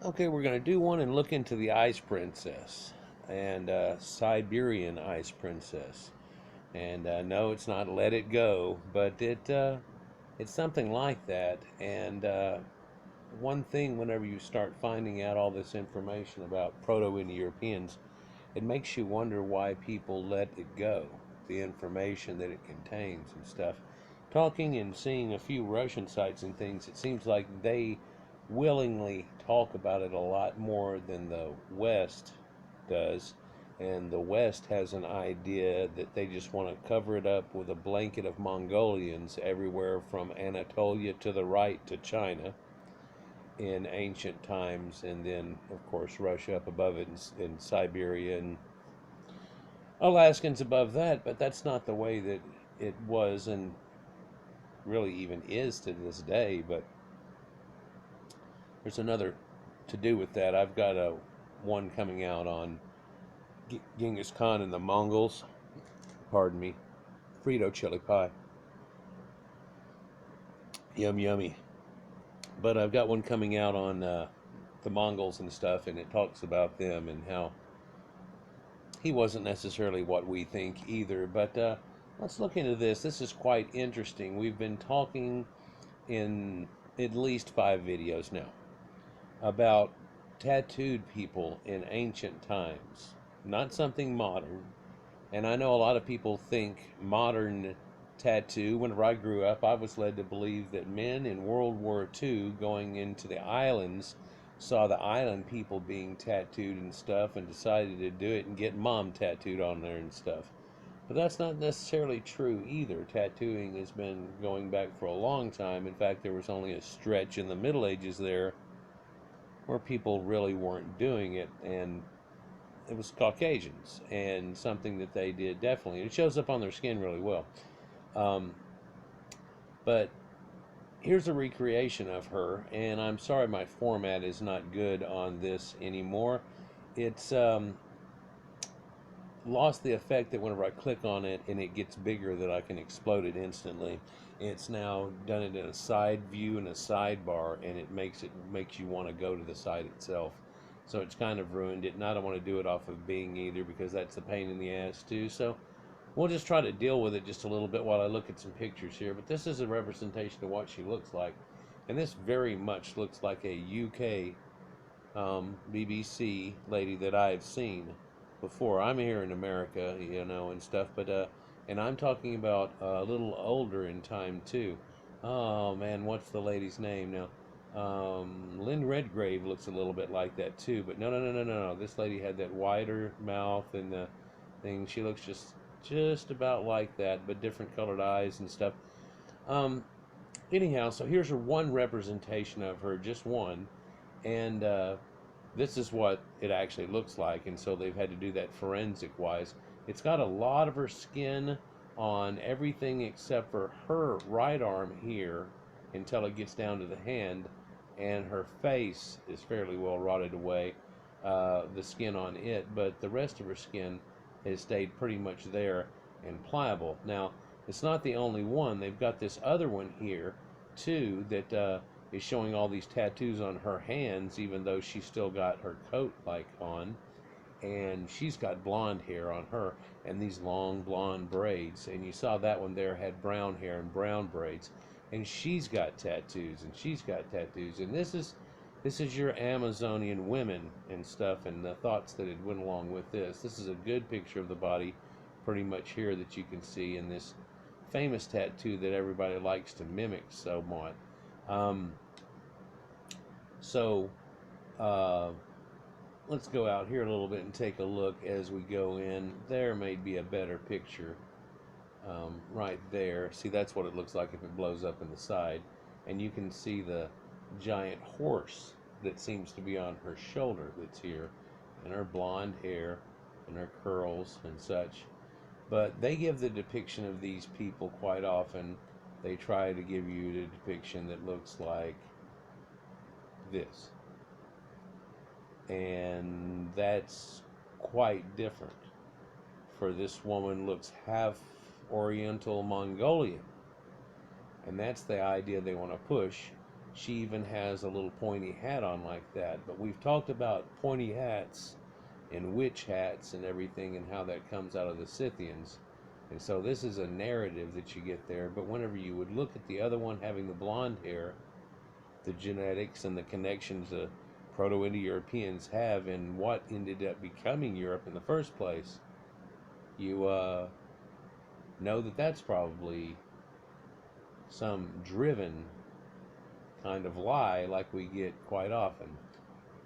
Okay, we're going to do one and look into the Ice Princess and Siberian Ice Princess. And no, it's not Let It Go, but it's something like that. And one thing, whenever you start finding out all this information about Proto-Indo-Europeans, it makes you wonder why people let it go, the information that it contains and stuff. Talking and seeing a few Russian sites and things, it seems like they willingly talk about it a lot more than the West does. And the West has an idea that they just want to cover it up with a blanket of Mongolians everywhere from Anatolia to the right to China in ancient times, and then, of course, Russia up above it in Siberia and Alaskans above that. But that's not the way that it was and really even is to this day. But there's another to do with that. I've got a one coming out on Genghis Khan and the Mongols. Pardon me. Frito chili pie. Yum yummy. But I've got one coming out on the Mongols and stuff, and it talks about them and how he wasn't necessarily what we think either. But let's look into this. This is quite interesting. We've been talking in at least 5 videos now about tattooed people in ancient times, not something modern. And I know a lot of people think modern tattoo. Whenever I grew up, I was led to believe that men in World War II going into the islands saw the island people being tattooed and stuff and decided to do it and get mom tattooed on there and stuff. But that's not necessarily true either. Tattooing has been going back for a long time. In fact, there was only a stretch in the Middle Ages there where people really weren't doing it, and it was Caucasians, and something that they did definitely. It shows up on their skin really well. Um, but here's a recreation of her, and I'm sorry my format is not good on this anymore. It's lost the effect that whenever I click on it and it gets bigger that I can explode it instantly. It's now done it in a side view and a sidebar, and it makes you want to go to the site itself. So it's kind of ruined it, and I don't want to do it off of Bing either because that's a pain in the ass too. So we'll just try to deal with it just a little bit while I look at some pictures here. But this is a representation of what she looks like, and this very much looks like a UK BBC lady that I've seen before. I'm here in America, and stuff, but and I'm talking about a little older in time too. Oh man, what's the lady's name now? Lynn Redgrave looks a little bit like that too, but no, no, no, no, no, no. This lady had that wider mouth and the thing. She looks just about like that, but different colored eyes and stuff. Um, Anyhow, so here's her one representation of her, just one, and this is what it actually looks like. And so they've had to do that forensic wise. It's got a lot of her skin on everything except for her right arm here until it gets down to the hand, and her face is fairly well rotted away, the skin on it, but the rest of her skin has stayed pretty much there and pliable. Now, it's not the only one. They've got this other one here too that is showing all these tattoos on her hands, even though she's still got her coat like on, and she's got blonde hair on her and these long blonde braids. And you saw that one there had brown hair and brown braids, and she's got tattoos and she's got tattoos. And this is your Amazonian women and stuff, and the thoughts that had went along with this. This is a good picture of the body pretty much here that you can see in this famous tattoo that everybody likes to mimic so much. Um, so let's go out here a little bit and take a look as we go in. There may be a better picture right there. See, that's what it looks like if it blows up in the side. And you can see the giant horse that seems to be on her shoulder that's here, and her blonde hair and her curls and such. But they give the depiction of these people quite often. They try to give you the depiction that looks like this. And that's quite different. For this woman looks half Oriental Mongolian. And that's the idea they want to push. She even has a little pointy hat on like that. But we've talked about pointy hats and witch hats and everything, and how that comes out of the Scythians. And so this is a narrative that you get there. But whenever you would look at the other one having the blonde hair, the genetics and the connections the Proto-Indo-Europeans have in what ended up becoming Europe in the first place, you know that that's probably some driven kind of lie like we get quite often.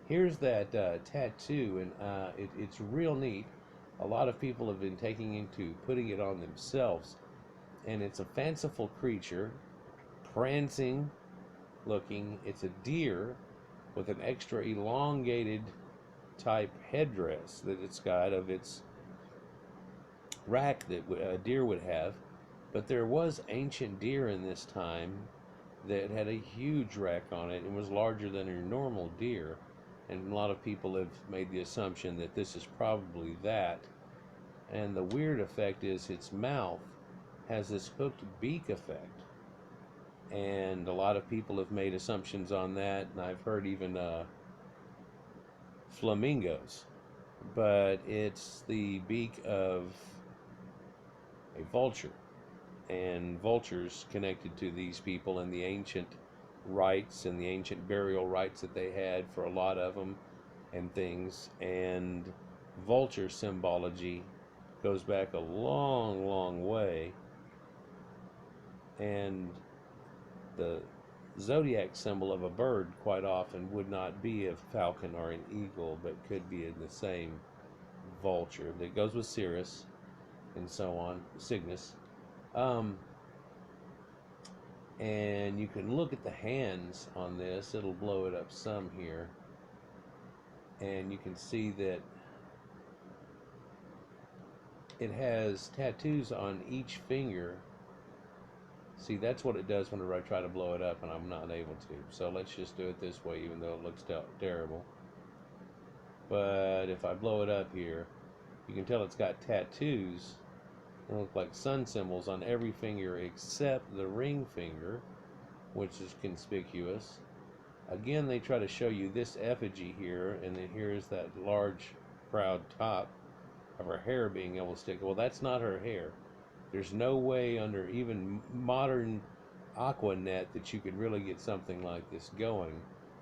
Here's that tattoo, and it's real neat. A lot of people have been taking into putting it on themselves, and it's a fanciful creature, prancing looking. It's a deer with an extra elongated type headdress that it's got of its rack that a deer would have. But there was ancient deer in this time that had a huge rack on it and was larger than your normal deer. And a lot of people have made the assumption that this is probably that. And the weird effect is its mouth has this hooked beak effect. And a lot of people have made assumptions on that, and I've heard even flamingos. But it's the beak of a vulture. And vultures connected to these people and the ancient rites and the ancient burial rites that they had for a lot of them and things. And vulture symbology goes back a long, long way. And the zodiac symbol of a bird quite often would not be a falcon or an eagle, but could be in the same vulture that goes with Sirius and so on, Cygnus. And you can look at the hands on this. It'll blow it up some here, and you can see that it has tattoos on each finger. See, that's what it does whenever I try to blow it up, and I'm not able to. So let's just do it this way, even though it looks terrible. But if I blow it up here, you can tell it's got tattoos. They look like sun symbols on every finger except the ring finger, which is conspicuous. Again, they try to show you this effigy here, and then here's that large, proud top of her hair being able to stick. Well, that's not her hair. There's no way under even modern Aquanet that you could really get something like this going.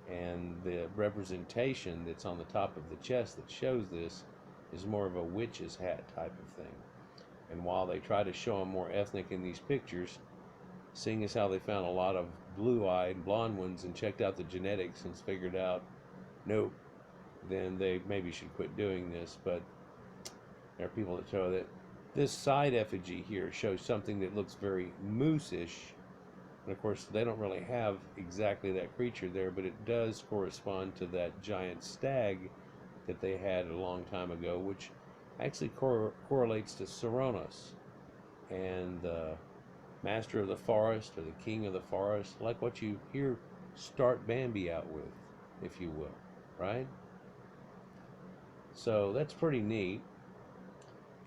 And the representation that's on the top of the chest that shows this is more of a witch's hat type of thing. And while they try to show them more ethnic in these pictures, seeing as how they found a lot of blue-eyed blonde ones and checked out the genetics and figured out, nope, then they maybe should quit doing this. But there are people that show that this side effigy here shows something that looks very moose-ish. And of course, they don't really have exactly that creature there, but it does correspond to that giant stag that they had a long time ago, which actually correlates to Cernunnos and the master of the forest or the king of the forest, like what you hear start Bambi out with, if you will, right? So that's pretty neat.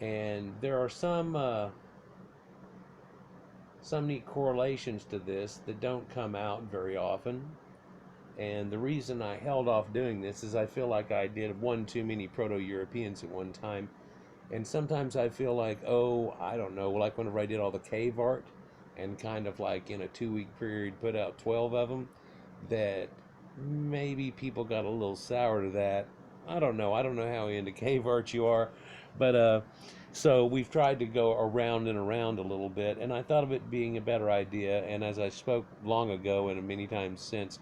And there are some neat correlations to this that don't come out very often. And the reason I held off doing this is I feel like I did one too many Proto-Europeans at one time. And sometimes I feel like, oh, I don't know, like whenever I did all the cave art and kind of like in a 2-week period put out 12 of them, that maybe people got a little sour to that. I don't know how into cave art you are, but so we've tried to go around and around a little bit, and I thought of it being a better idea. And as I spoke long ago and many times since,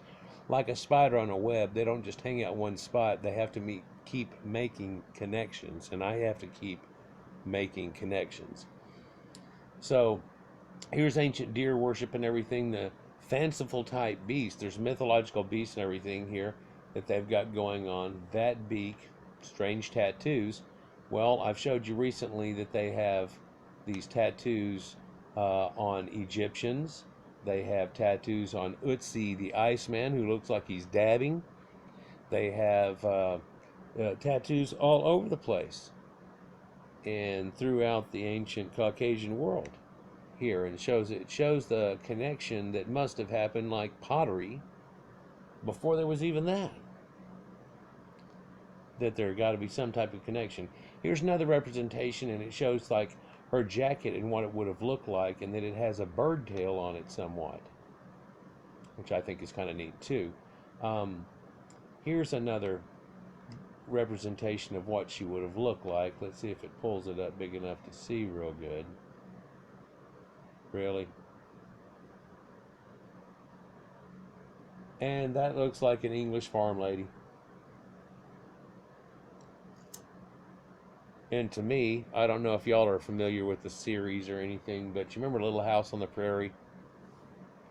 like a spider on a web, they don't just hang out one spot. They have to keep making connections, and I have to keep making connections. So here's ancient deer worship and everything, the fanciful type beast. There's mythological beasts and everything here that they've got going on. That beak, strange tattoos. Well, I've showed you recently that they have these tattoos on Egyptians. They have tattoos on Utsi, the Iceman, who looks like he's dabbing. They have tattoos all over the place and throughout the ancient Caucasian world here. And it shows the connection that must have happened, like pottery, before there was even that there got to be some type of connection. Here's another representation, and it shows like her jacket and what it would have looked like, and that it has a bird tail on it somewhat, which I think is kind of neat too. Here's another representation of what she would have looked like. Let's see if it pulls it up big enough to see real good. Really? And that looks like an English farm lady. And to me, I don't know if y'all are familiar with the series or anything, but you remember Little House on the Prairie?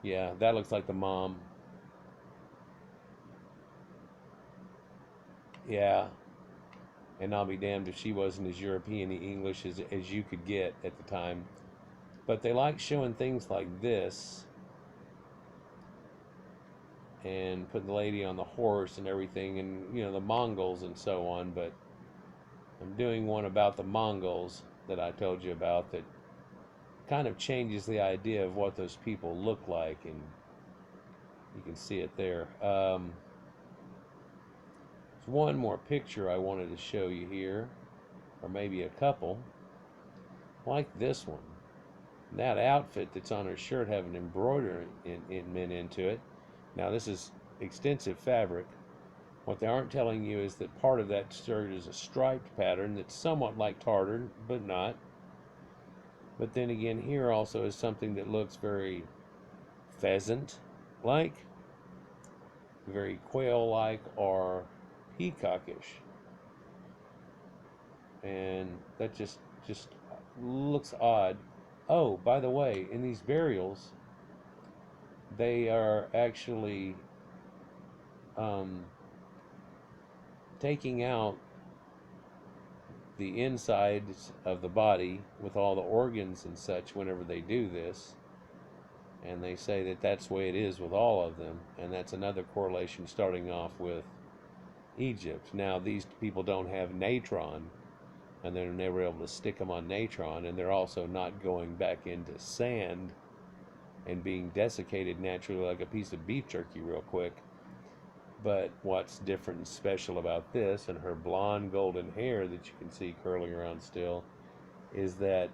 Yeah, that looks like the mom. Yeah, and I'll be damned if she wasn't as European English as you could get at the time. But they like showing things like this and putting the lady on the horse and everything, and the Mongols and so on. But I'm doing one about the Mongols that I told you about that kind of changes the idea of what those people look like, and you can see it there. There's one more picture I wanted to show you here, or maybe a couple, like this one. That outfit that's on her shirt have an embroidery into it. Now this is extensive fabric. What they aren't telling you is that part of that shirt is a striped pattern that's somewhat like tartan, but not. But then again, here also is something that looks very pheasant-like, very quail-like, or peacockish. And that just looks odd. Oh, by the way, in these burials, they are actually taking out the insides of the body with all the organs and such whenever they do this. And they say that that's the way it is with all of them. And that's another correlation starting off with Egypt. Now, these people don't have natron, and they're never able to stick them on natron, and they're also not going back into sand and being desiccated naturally like a piece of beef jerky real quick. But what's different and special about this, and her blonde golden hair that you can see curling around still, is that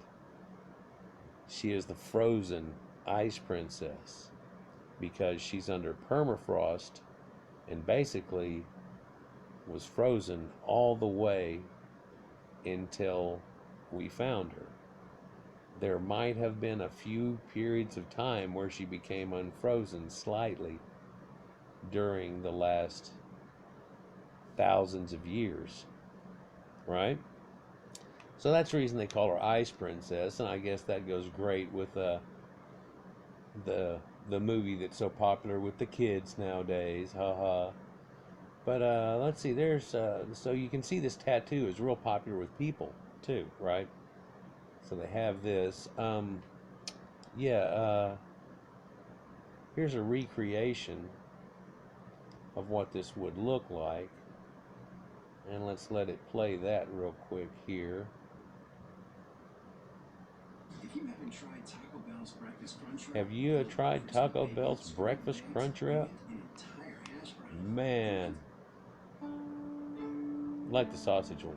she is the frozen ice princess, because she's under permafrost and basically was frozen all the way until we found her. There might have been a few periods of time where she became unfrozen slightly during the last thousands of years, right? So that's the reason they call her Ice Princess, and I guess that goes great with the movie that's so popular with the kids nowadays, haha. But let's see, there's so you can see this tattoo is real popular with people too, right? So they have this. Here's a recreation of what this would look like. And let's let it play that real quick here. Have you tried Taco Bell's breakfast crunch wrap? Man, I like the sausage one.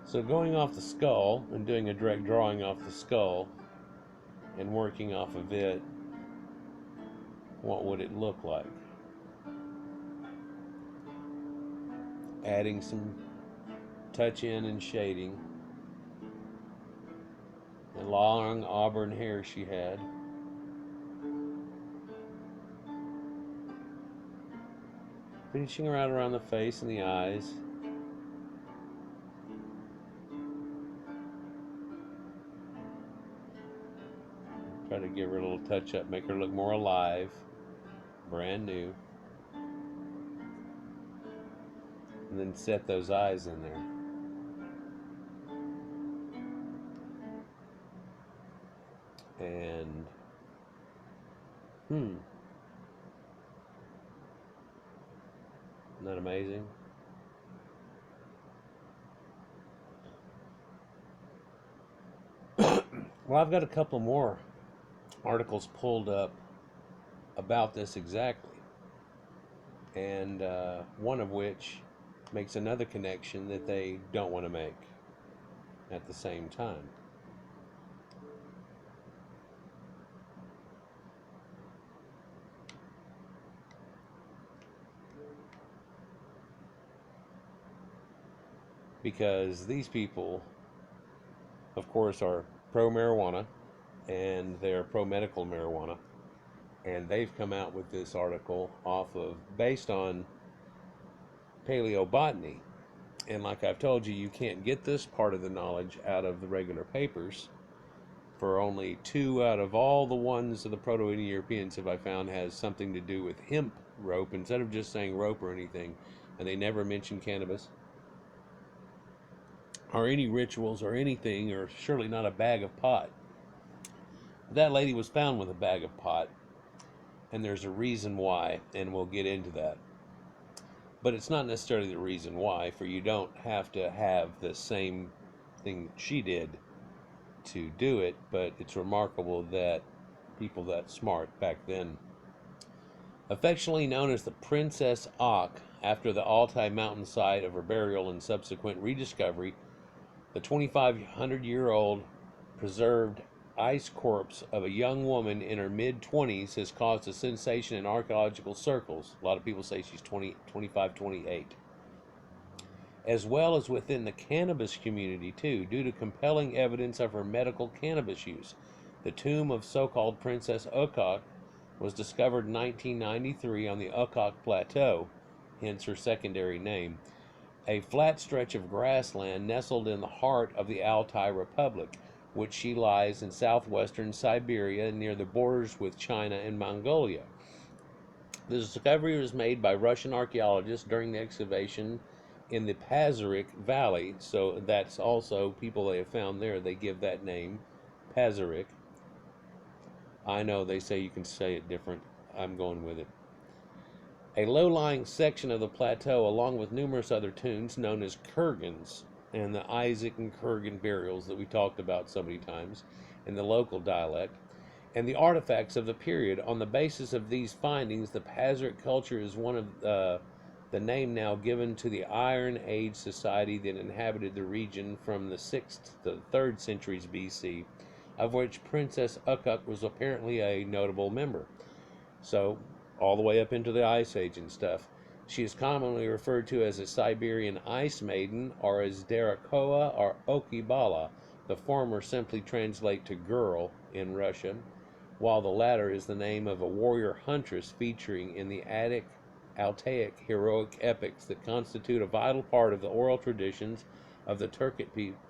So going off the skull and doing a direct drawing off the skull and working off of it, what would it look like? Adding some touch in and shading. The long auburn hair she had. Finishing her out around the face and the eyes. Try to give her a little touch up, make her look more alive, brand new. And then set those eyes in there. And, isn't that amazing? Well, I've got a couple more articles pulled up about this exactly, and one of which makes another connection that they don't want to make at the same time. Because these people, of course, are pro marijuana and they're pro medical marijuana, and they've come out with this article based on paleobotany. And like I've told you, you can't get this part of the knowledge out of the regular papers. For only two out of all the ones of the Proto-Indo-Europeans have I found has something to do with hemp rope instead of just saying rope or anything, and they never mention cannabis or any rituals or anything, or surely not a bag of pot. That lady was found with a bag of pot, and there's a reason why, and we'll get into that. But it's not necessarily the reason why, for you don't have to have the same thing she did to do it, but it's remarkable that people that smart back then. Affectionately known as the Princess Ak, after the Altai mountain site of her burial and subsequent rediscovery, the 2,500-year-old preserved ice corpse of a young woman in her mid-20s has caused a sensation in archaeological circles. A lot of people say she's 25, 28. As well as within the cannabis community too, due to compelling evidence of her medical cannabis use. The tomb of so-called Princess Okok was discovered in 1993 on the Okok Plateau, hence her secondary name, a flat stretch of grassland nestled in the heart of the Altai Republic, which she lies in southwestern Siberia near the borders with China and Mongolia. The discovery was made by Russian archaeologists during the excavation in the Pazyryk Valley, so that's also people they have found there. They give that name, Pazyryk. I know they say you can say it different. I'm going with it. A low-lying section of the plateau, along with numerous other tombs known as kurgans, and the Isaac and Kurgan burials that we talked about so many times in the local dialect, and the artifacts of the period. On the basis of these findings, the Pazyryk culture is one of the name now given to the Iron Age society that inhabited the region from the 6th to the 3rd centuries BC, of which Princess Ukuk was apparently a notable member. So, all the way up into the Ice Age and stuff. She is commonly referred to as a Siberian Ice Maiden, or as Derakoa or Okibala. The former simply translate to girl in Russian, while the latter is the name of a warrior huntress featuring in the Altaic heroic epics that constitute a vital part of the oral traditions of the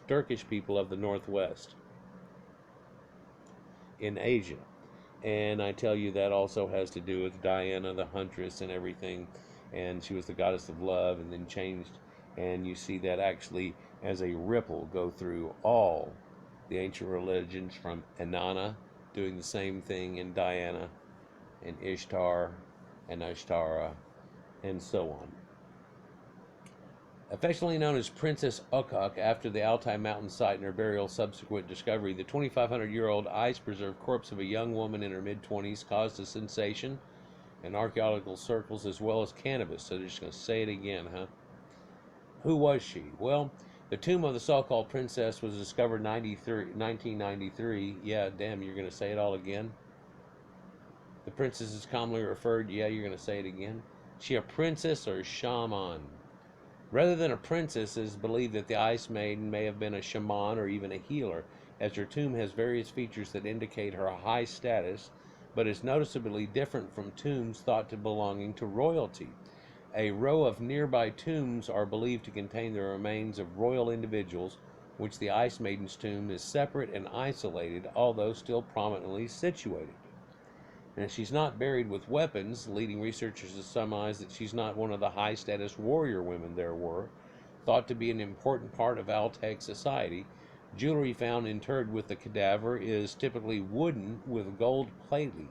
Turkish people of the Northwest in Asia. And I tell you, that also has to do with Diana the huntress and everything, and she was the goddess of love and then changed, and you see that actually as a ripple go through all the ancient religions, from Inanna doing the same thing in Diana, and Ishtar and Ashtara, and so on. Affectionately known as Princess Ukuk after the Altai mountain site and her burial subsequent discovery, the 2,500-year-old ice-preserved corpse of a young woman in her mid-20s caused a sensation in archaeological circles as well as cannabis. So they're just going to say it again, huh? Who was she? Well, the tomb of the so-called princess was discovered in 1993. Yeah, damn, you're going to say it all again? The princess is commonly referred, yeah, you're going to say it again? She a princess or a shaman? Rather than a princess, it is believed that the Ice Maiden may have been a shaman or even a healer, as her tomb has various features that indicate her high status, but is noticeably different from tombs thought to belonging to royalty. A row of nearby tombs are believed to contain the remains of royal individuals, which the Ice Maiden's tomb is separate and isolated, although still prominently situated. And she's not buried with weapons, leading researchers to surmise that she's not one of the high-status warrior women there were, thought to be an important part of Aztec society. Jewelry found interred with the cadaver is typically wooden with gold plating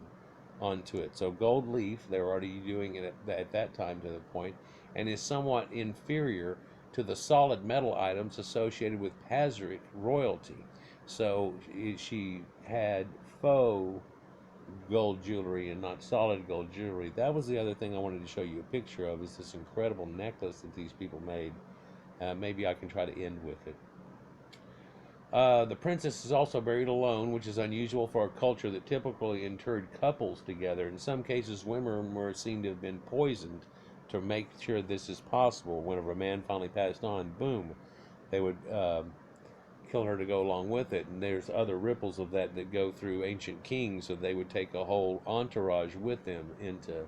onto it. So gold leaf, they were already doing it at that time to the point, and is somewhat inferior to the solid metal items associated with Pazyryk royalty. So she had faux gold jewelry and not solid gold jewelry. That was the other thing I wanted to show you a picture of, is this incredible necklace that these people made. Maybe I can try to end with it. The princess is also buried alone, which is unusual for a culture that typically interred couples together. In some cases, women were seen to have been poisoned to make sure this is possible. Whenever a man finally passed on, boom, they would kill her to go along with it. And there's other ripples of that that go through ancient kings, so they would take a whole entourage with them into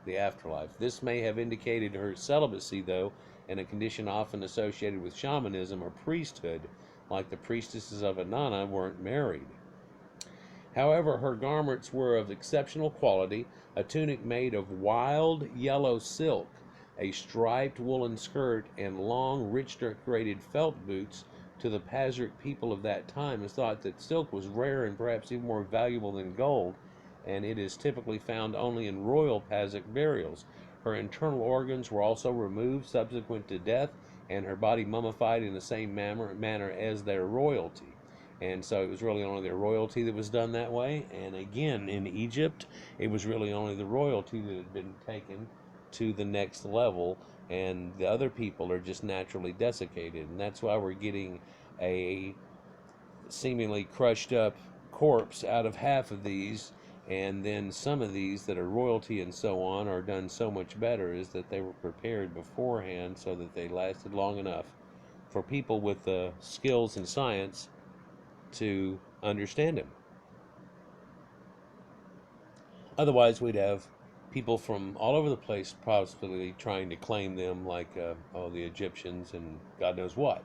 the afterlife. This may have indicated her celibacy, though, and a condition often associated with shamanism or priesthood, like the priestesses of Inanna weren't married. However, her garments were of exceptional quality: a tunic made of wild yellow silk, a striped woolen skirt, and long, rich decorated felt boots. To the Pazyryk people of that time, is thought that silk was rare and perhaps even more valuable than gold, and it is typically found only in royal Pazyryk burials. Her internal organs were also removed subsequent to death, and her body mummified in the same manner as their royalty. And so it was really only their royalty that was done that way. And again, in Egypt, it was really only the royalty that had been taken to the next level, and the other people are just naturally desiccated. And that's why we're getting a seemingly crushed up corpse out of half of these, and then some of these that are royalty and so on are done so much better, is that they were prepared beforehand so that they lasted long enough for people with the skills and science to understand him. Otherwise, we'd have people from all over the place possibly trying to claim them, like the Egyptians and God knows what.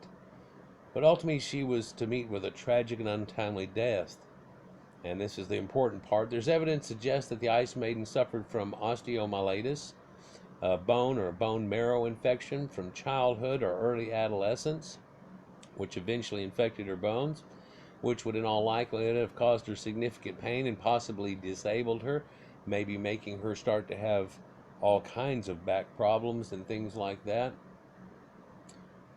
But ultimately, she was to meet with a tragic and untimely death. And this is the important part. There's evidence to suggest that the Ice Maiden suffered from osteomyelitis, a bone or bone marrow infection from childhood or early adolescence, which eventually infected her bones, which would in all likelihood have caused her significant pain and possibly disabled her, maybe making her start to have all kinds of back problems and things like that,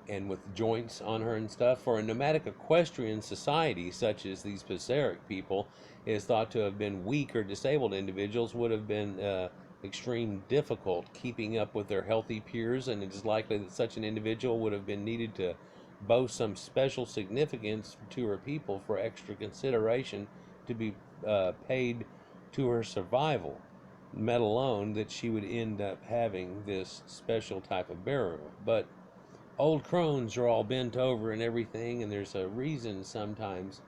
and with joints on her and stuff. For a nomadic equestrian society such as these Pazyryk people, it is thought to have been weak or disabled individuals would have been extreme difficult keeping up with their healthy peers, and it is likely that such an individual would have been needed to boast some special significance to her people for extra consideration to be paid to her survival, let alone that she would end up having this special type of burial. But old crones are all bent over and everything, and there's a reason sometimes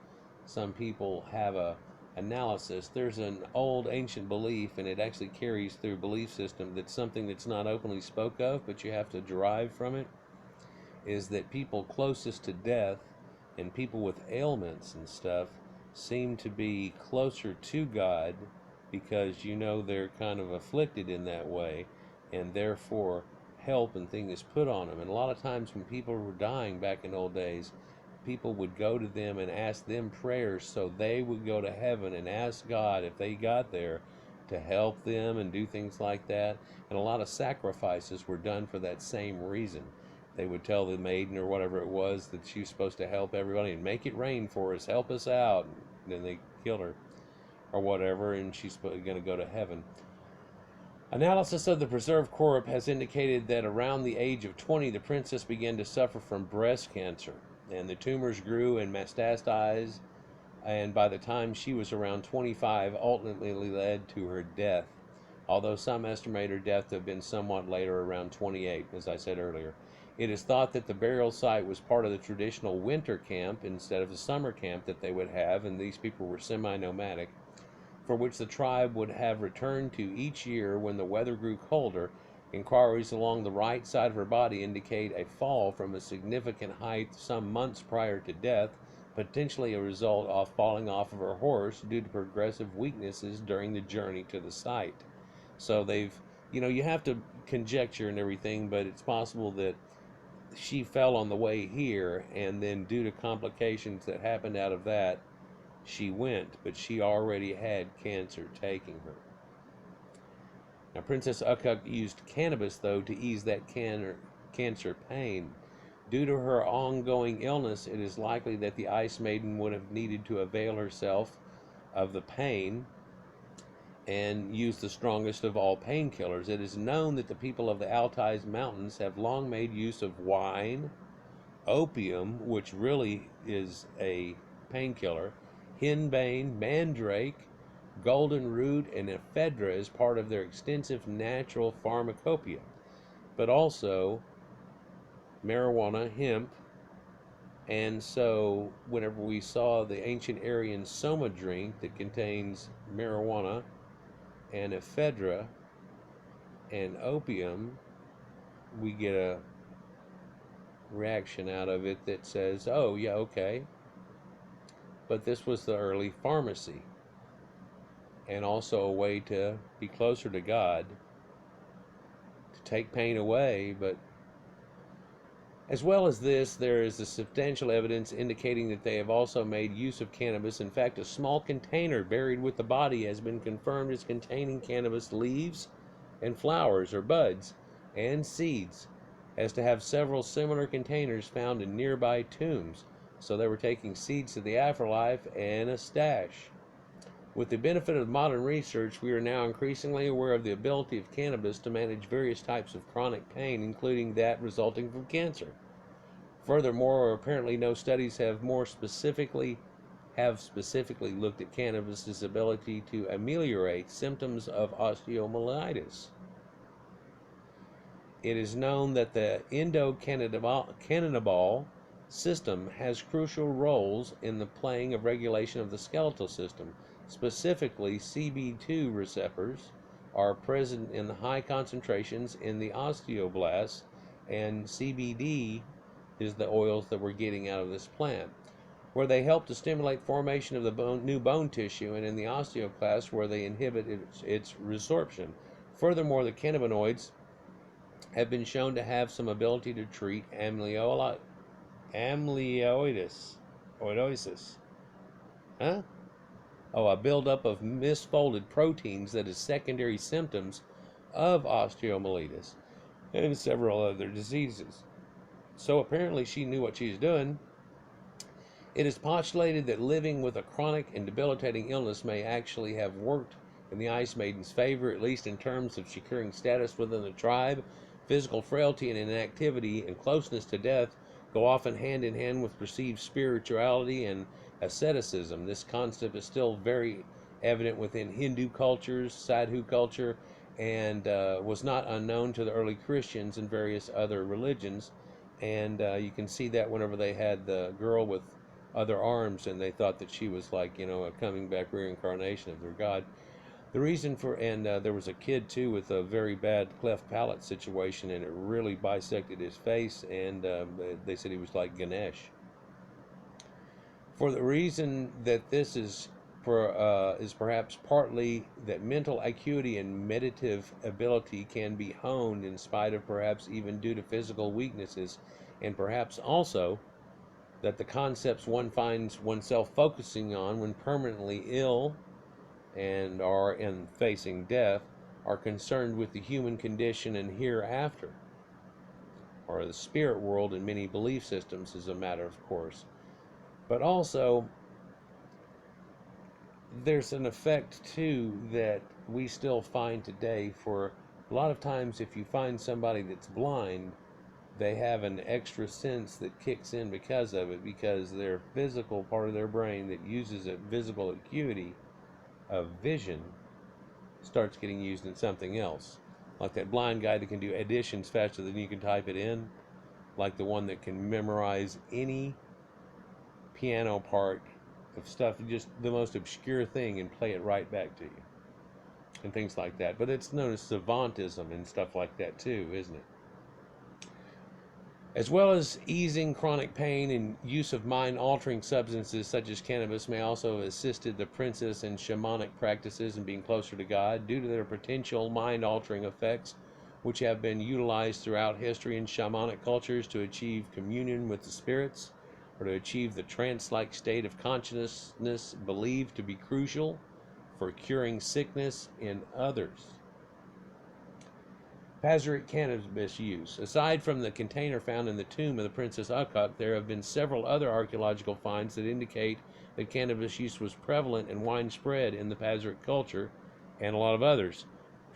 some people have a analysis. There's an old ancient belief, and it actually carries through belief system, that's something that's not openly spoke of, but you have to derive from it, is that people closest to death and people with ailments and stuff seem to be closer to God, because they're kind of afflicted in that way, and therefore help and thing is put on them. And a lot of times when people were dying back in old days, people would go to them and ask them prayers, so they would go to heaven and ask God, if they got there, to help them and do things like that. And a lot of sacrifices were done for that same reason. They would tell the maiden or whatever it was that she was supposed to help everybody and make it rain for us, help us out. And then they kill her or whatever, and she's going to go to heaven. Analysis of the preserved corpse has indicated that around the age of 20, the princess began to suffer from breast cancer, and the tumors grew and metastasized, and by the time she was around 25, ultimately led to her death. Although some estimate her death to have been somewhat later, around 28, as I said earlier. It is thought that the burial site was part of the traditional winter camp instead of the summer camp that they would have, and these people were semi-nomadic, for which the tribe would have returned to each year when the weather grew colder. Inquiries along the right side of her body indicate a fall from a significant height some months prior to death, potentially a result of falling off of her horse due to progressive weaknesses during the journey to the site. So you have to conjecture and everything, but it's possible that she fell on the way here, and then due to complications that happened out of that, she went, but she already had cancer taking her. Now, Princess Ukuk used cannabis, though, to ease that cancer pain. Due to her ongoing illness, it is likely that the Ice Maiden would have needed to avail herself of the pain and use the strongest of all painkillers. It is known that the people of the Altai Mountains have long made use of wine, opium, which really is a painkiller, henbane, mandrake, golden root, and ephedra as part of their extensive natural pharmacopoeia, but also marijuana, hemp. And so whenever we saw the ancient Aryan soma drink that contains marijuana and ephedra and opium, we get a reaction out of it that says, oh yeah, okay, but this was the early pharmacy, and also a way to be closer to God, to take pain away. But as well as this, there is a substantial evidence indicating that they have also made use of cannabis. In fact, a small container buried with the body has been confirmed as containing cannabis leaves and flowers or buds and seeds, as to have several similar containers found in nearby tombs. So they were taking seeds to the afterlife and a stash. With the benefit of modern research, we are now increasingly aware of the ability of cannabis to manage various types of chronic pain, including that resulting from cancer. Furthermore, apparently no studies have specifically looked at cannabis's ability to ameliorate symptoms of osteomyelitis. It is known that the endocannabinol system has crucial roles in the playing of regulation of the skeletal system. Specifically, CB2 receptors are present in the high concentrations in the osteoblasts, and CBD is the oils that we're getting out of this plant, where they help to stimulate formation of the new bone tissue, and in the osteoclast, where they inhibit its resorption. Furthermore, the cannabinoids have been shown to have some ability to treat amyloidosis. Huh? Oh, a buildup of misfolded proteins that is secondary symptoms of osteomyelitis and several other diseases. So apparently she knew what she was doing. It is postulated that living with a chronic and debilitating illness may actually have worked in the Ice Maiden's favor, at least in terms of securing status within the tribe. Physical frailty and inactivity and closeness to death go often hand in hand with perceived spirituality and asceticism. This concept is still very evident within Hindu cultures, Sadhu culture, and was not unknown to the early Christians and various other religions. And you can see that whenever they had the girl with other arms, and they thought that she was like, a coming back reincarnation of their god. The reason for, and there was a kid too with a very bad cleft palate situation, and it really bisected his face, and they said he was like Ganesh. For the reason that this is perhaps partly that mental acuity and meditative ability can be honed in spite of perhaps even due to physical weaknesses, and perhaps also that the concepts one finds oneself focusing on when permanently ill and are in facing death are concerned with the human condition and hereafter, or the spirit world in many belief systems is a matter of course. But also, there's an effect too that we still find today. For a lot of times, if you find somebody that's blind, they have an extra sense that kicks in because of it, because their physical part of their brain that uses a physical acuity of vision starts getting used in something else. Like that blind guy that can do additions faster than you can type it in, like the one that can memorize any piano part of stuff, just the most obscure thing, and play it right back to you, and things like that. But it's known as savantism and stuff like that too, isn't it? As well as easing chronic pain, and use of mind-altering substances such as cannabis may also have assisted the princess in shamanic practices and being closer to God due to their potential mind-altering effects, which have been utilized throughout history in shamanic cultures to achieve communion with the spirits, or to achieve the trance-like state of consciousness believed to be crucial for curing sickness in others. Pazeric cannabis use. Aside from the container found in the tomb of the Princess Akak, there have been several other archaeological finds that indicate that cannabis use was prevalent and widespread in the Pazeric culture and a lot of others.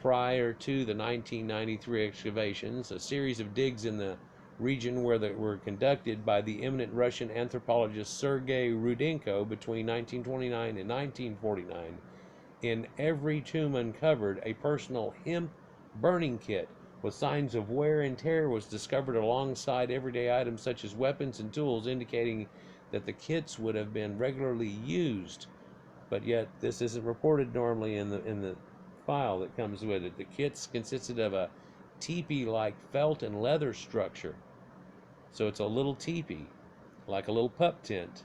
Prior to the 1993 excavations, a series of digs in the region were conducted by the eminent Russian anthropologist Sergei Rudenko between 1929 and 1949. In every tomb uncovered, a personal hemp burning kit with signs of wear and tear was discovered alongside everyday items such as weapons and tools, indicating that the kits would have been regularly used. But yet, this isn't reported normally in the file that comes with it. The kits consisted of a teepee-like felt and leather structure. So it's a little teepee, like a little pup tent,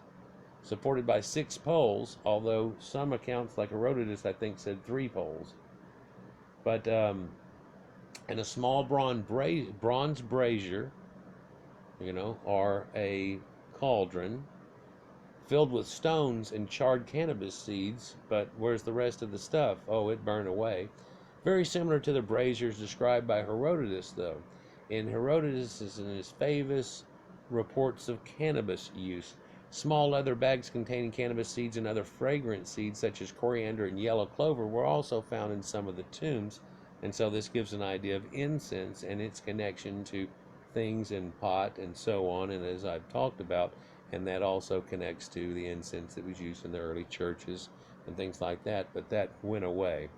supported by 6 poles, although some accounts, like Herodotus, I think, said 3 poles. But, and a small bronze brazier, or a cauldron, filled with stones and charred cannabis seeds. But where's the rest of the stuff? Oh, it burned away. Very similar to the braziers described by Herodotus, though. In Herodotus and his famous reports of cannabis use, small leather bags containing cannabis seeds and other fragrant seeds such as coriander and yellow clover were also found in some of the tombs. And so this gives an idea of incense and its connection to things in pot and so on, and as I've talked about, and that also connects to the incense that was used in the early churches and things like that, but that went away.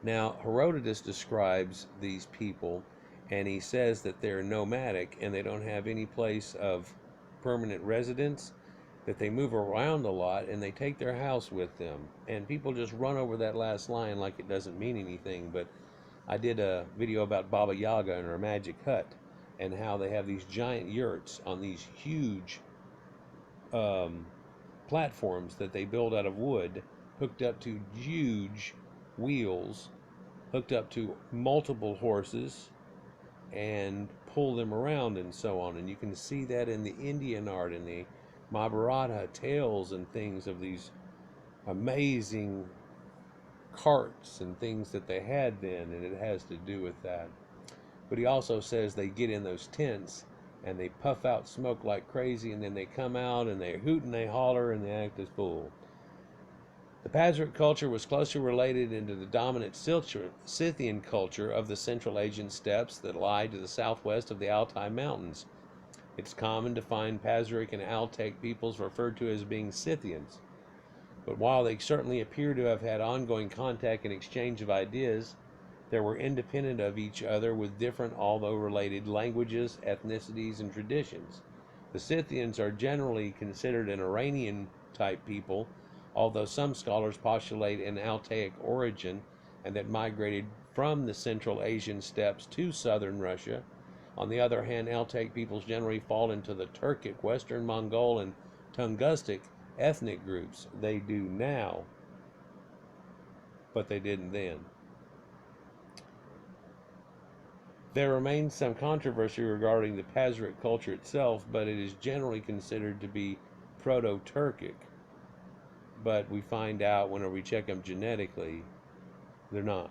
Now, Herodotus describes these people, and he says that they're nomadic and they don't have any place of permanent residence, that they move around a lot and they take their house with them. And people just run over that last line like it doesn't mean anything, but I did a video about Baba Yaga and her magic hut and how they have these giant yurts on these huge platforms that they build out of wood, hooked up to huge wheels, hooked up to multiple horses, and pull them around and so on. And you can see that in the Indian art and the Mahabharata tales and things of these amazing carts and things that they had then, and it has to do with that. But he also says they get in those tents and they puff out smoke like crazy, and then they come out and they hoot and they holler and they act as fools. The Pazeric culture was closely related into the dominant Scythian culture of the Central Asian steppes that lie to the southwest of the Altai Mountains. It's common to find Pazeric and Altaic peoples referred to as being Scythians. But while they certainly appear to have had ongoing contact and exchange of ideas, they were independent of each other with different, although related, languages, ethnicities, and traditions. The Scythians are generally considered an Iranian-type people, although some scholars postulate an Altaic origin and that migrated from the Central Asian steppes to southern Russia. On the other hand, Altaic peoples generally fall into the Turkic, Western Mongol, and Tungustic ethnic groups. They do now, but they didn't then. There remains some controversy regarding the Pazeric culture itself, but it is generally considered to be Proto-Turkic. But we find out whenever we check them genetically, they're not.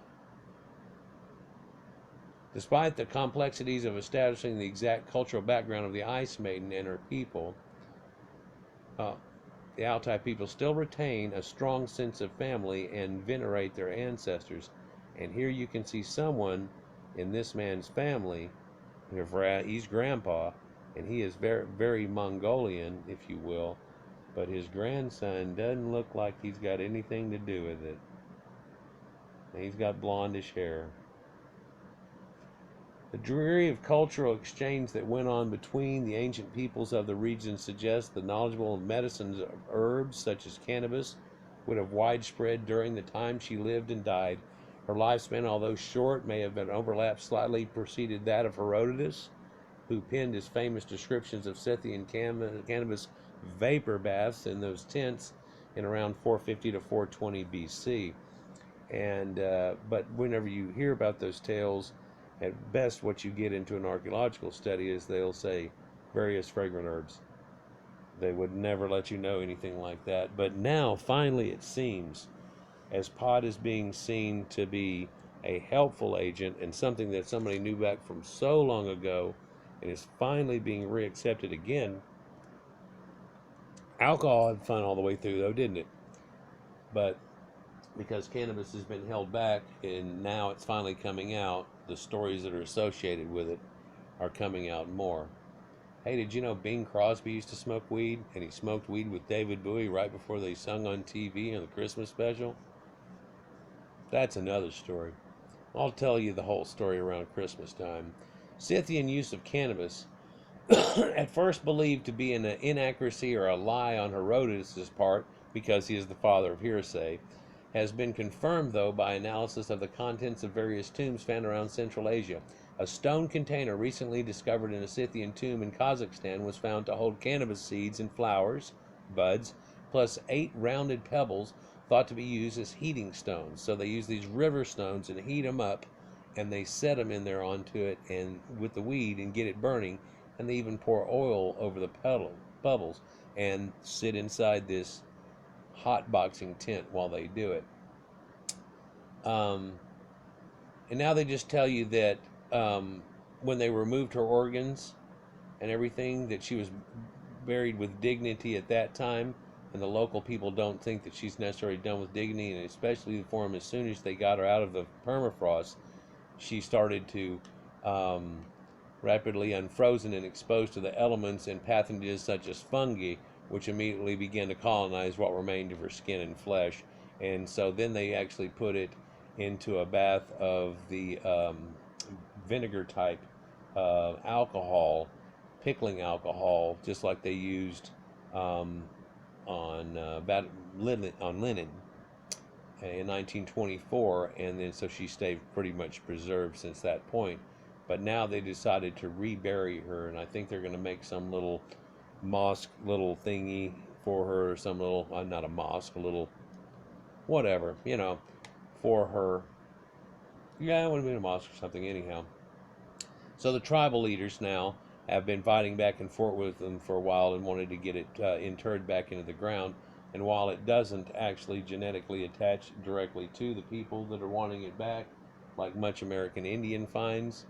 Despite the complexities of establishing the exact cultural background of the Ice Maiden and her people, the Altai people still retain a strong sense of family and venerate their ancestors. And here you can see someone in this man's family. He's grandpa, and he is very, very Mongolian, if you will, but his grandson doesn't look like he's got anything to do with it. He's got blondish hair. The degree of cultural exchange that went on between the ancient peoples of the region suggests the knowledgeable medicines of herbs such as cannabis would have widespread during the time she lived and died. Her lifespan, although short, may have been overlapped slightly preceded that of Herodotus, who penned his famous descriptions of Scythian cannabis vapor baths in those tents in around 450 to 420 BC. And but whenever you hear about those tales, at best what you get into an archaeological study is they'll say various fragrant herbs. They would never let you know anything like that. But now, finally, it seems, as pot is being seen to be a helpful agent and something that somebody knew back from so long ago and is finally being reaccepted again. Alcohol had fun all the way through, though, didn't it? But because cannabis has been held back and now it's finally coming out, the stories that are associated with it are coming out more. Hey, did you know Bing Crosby used to smoke weed, and he smoked weed with David Bowie right before they sung on TV on the Christmas special? That's another story. I'll tell you the whole story around Christmas time. Scythian use of cannabis, at first believed to be an inaccuracy or a lie on Herodotus' part because he is the father of hearsay, has been confirmed, though, by analysis of the contents of various tombs found around Central Asia. A stone container recently discovered in a Scythian tomb in Kazakhstan was found to hold cannabis seeds and flowers, buds, plus 8 rounded pebbles thought to be used as heating stones. So they use these river stones and heat them up, and they set them in there onto it and with the weed and get it burning, and they even pour oil over the bubbles and sit inside this hot boxing tent while they do it. And now they just tell you that when they removed her organs and everything, that she was buried with dignity at that time, and the local people don't think that she's necessarily done with dignity, and especially for them, as soon as they got her out of the permafrost, she started to rapidly unfrozen and exposed to the elements and pathogens such as fungi, which immediately began to colonize what remained of her skin and flesh. And so then they actually put it into a bath of the vinegar type alcohol, pickling alcohol, just like they used on linen in 1924, and then so she stayed pretty much preserved since that point. But now they decided to rebury her, and I think they're going to make some little mosque, little thingy for her, some little, not a mosque, a little whatever, for her. Yeah, it would have been a mosque or something, anyhow. So the tribal leaders now have been fighting back and forth with them for a while and wanted to get it interred back into the ground. And while it doesn't actually genetically attach directly to the people that are wanting it back, like much American Indian finds,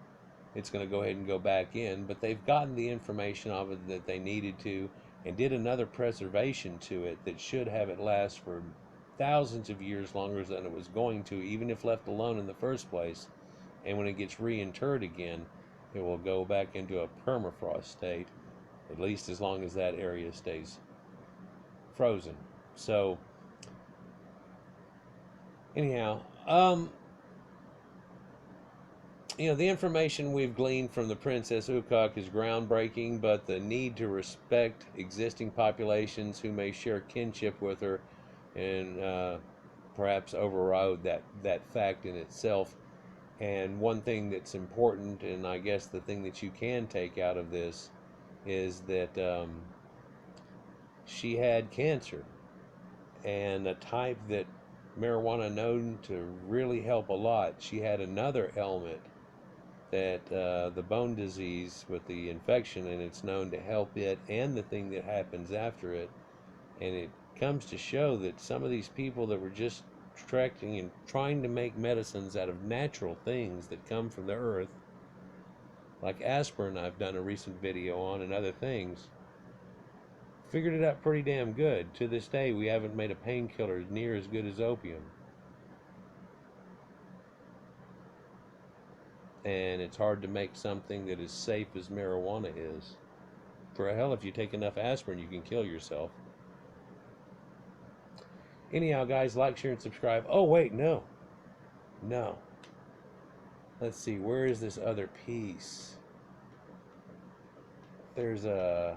it's going to go ahead and go back in. But they've gotten the information of it that they needed to, and did another preservation to it that should have it last for thousands of years longer than it was going to, even if left alone in the first place. And when it gets reinterred again, it will go back into a permafrost state, at least as long as that area stays frozen. So, anyhow, the information we've gleaned from the Princess Ukok is groundbreaking, but the need to respect existing populations who may share kinship with her and perhaps overrode that fact in itself. And one thing that's important, and I guess the thing that you can take out of this, is that she had cancer, and a type that marijuana known to really help a lot. She had another ailment that the bone disease with the infection, and it's known to help it and the thing that happens after it. And it comes to show that some of these people that were just extracting and trying to make medicines out of natural things that come from the earth, like aspirin I've done a recent video on, and other things, figured it out pretty damn good. To this day, we haven't made a painkiller near as good as opium. And it's hard to make something that is safe as marijuana is. For hell, if you take enough aspirin, you can kill yourself. Anyhow, guys, like, share, and subscribe. Oh, wait, no. Let's see, where is this other piece? There's a...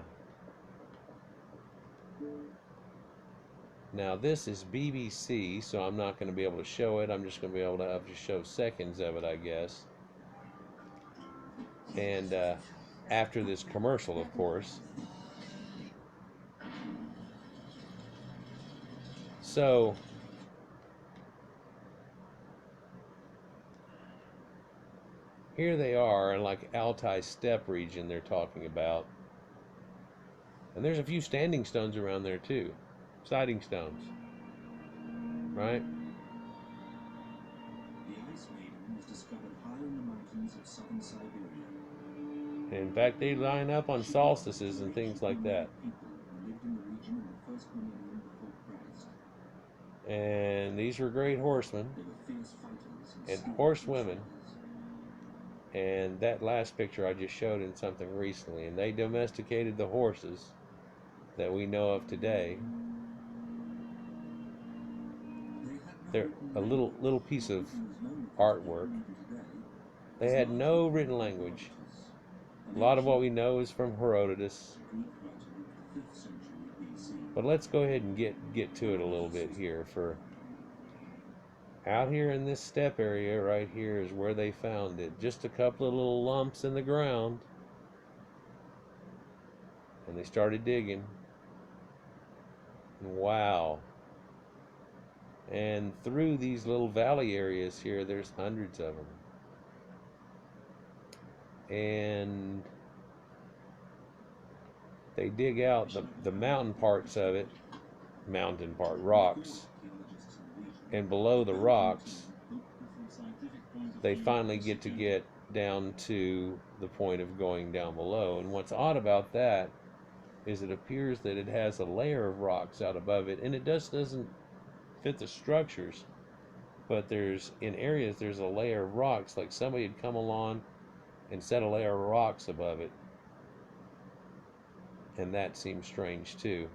Now, this is BBC, so I'm not going to be able to show it. I'm just going to be able to have to show seconds of it, I guess. And after this commercial, of course. So, here they are in like Altai steppe region they're talking about. And there's a few standing stones around there too. Siding stones. Right? The Ice Maiden In fact, they line up on solstices and things like that. And these were great horsemen and horsewomen. And that last picture I just showed in something recently, and they domesticated the horses that we know of today. They're a little piece of artwork. They had no written language. A lot of what we know is from Herodotus. But let's go ahead and get to it a little bit here. For out here in this steppe area right here is where they found it. Just a couple of little lumps in the ground. And they started digging. And wow. And through these little valley areas here, there's hundreds of them. And they dig out the mountain parts of it, rocks. And below the rocks, they finally get down to the point of going down below. And what's odd about that is it appears that it has a layer of rocks out above it, and it doesn't fit the structures, but in areas there's a layer of rocks, like somebody had come along and set a layer of rocks above it, and that seems strange too.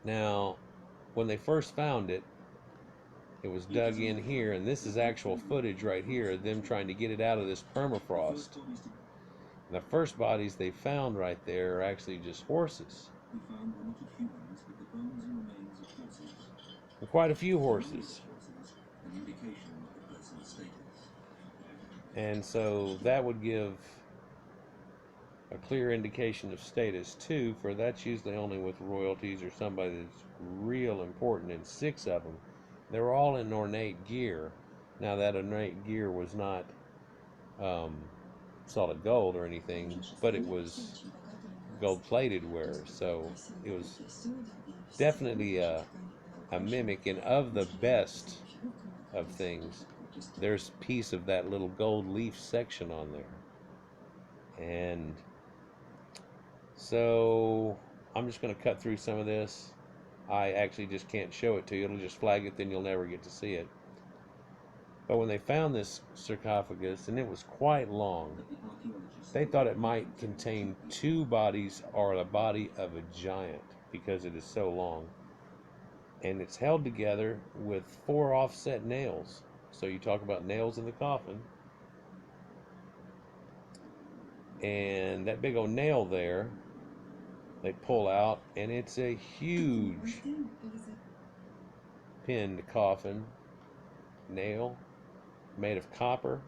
Now, when they first found it, it was dug in here, and this is actual footage right here of them trying to get it out of this permafrost. And the first bodies they found right there are actually just horses. And quite a few horses. And so that would give a clear indication of status too, for that's usually only with royalties or somebody that's real important, and 6 of them. They were all in ornate gear. Now that ornate gear was not solid gold or anything, but it was gold-plated wear, so it was definitely a mimic. And of the best of things, there's a piece of that little gold leaf section on there. And so I'm just going to cut through some of this. I actually just can't show it to you. It'll just flag it, then you'll never get to see it. But when they found this sarcophagus, and it was quite long, they thought it might contain 2 bodies or the body of a giant, because it is so long. And it's held together with 4 offset nails. So you talk about nails in the coffin. And that big old nail there, they pull out, and it's a huge pinned coffin nail made of copper.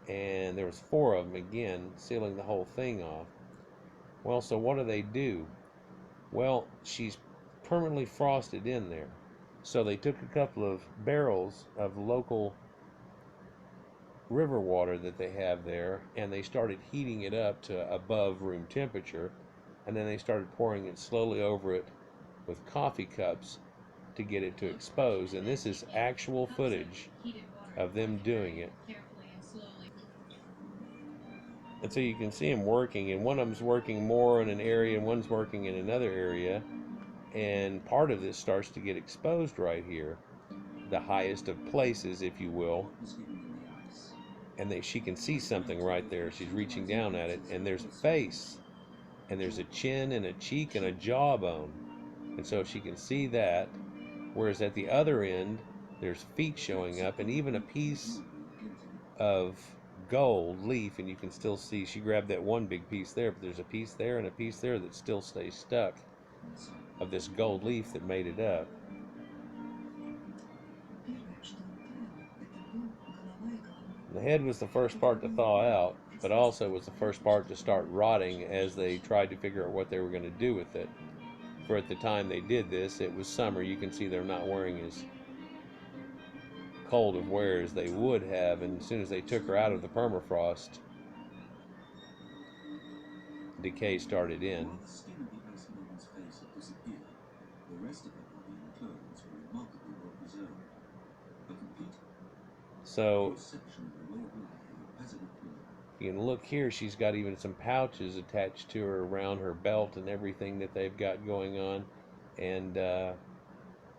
And there was 4 of them again, sealing the whole thing off. Well, so what do? Well, she's permanently frosted in there. So they took a couple of barrels of local river water that they have there, and they started heating it up to above room temperature, and then they started pouring it slowly over it with coffee cups to get it to expose. And this is actual footage of them doing it. And so you can see them working, and one of them's working more in an area and one's working in another area, and part of this starts to get exposed right here, the highest of places, if you will. And she can see something right there. She's reaching down at it, and there's a face, and there's a chin and a cheek and a jawbone. And so she can see that, whereas at the other end there's feet showing up, and even a piece of gold leaf, and you can still see she grabbed that one big piece there, but there's a piece there and a piece there that still stays stuck of this gold leaf that made it up. The head was the first part to thaw out, but also was the first part to start rotting as they tried to figure out what they were going to do with it. For at the time they did this, it was summer. You can see they're not wearing as cold of wear as they would have, and as soon as they took her out of the permafrost, decay started in. So you can look here, she's got even some pouches attached to her around her belt and everything that they've got going on. And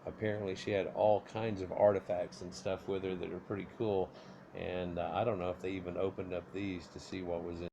apparently she had all kinds of artifacts and stuff with her that are pretty cool. And I don't know if they even opened up these to see what was in